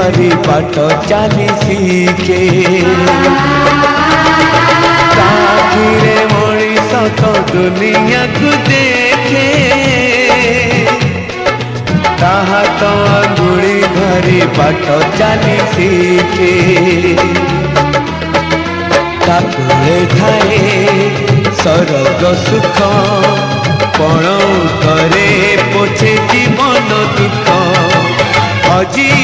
धरी बाट चली शिखे साथिरे मनीष तो दुनिया को देखे ताहा तो अंगुली धरी बाट चली शिखे ताकुले थाए सरग सुख पण करे पोछे जीवन दुख हजी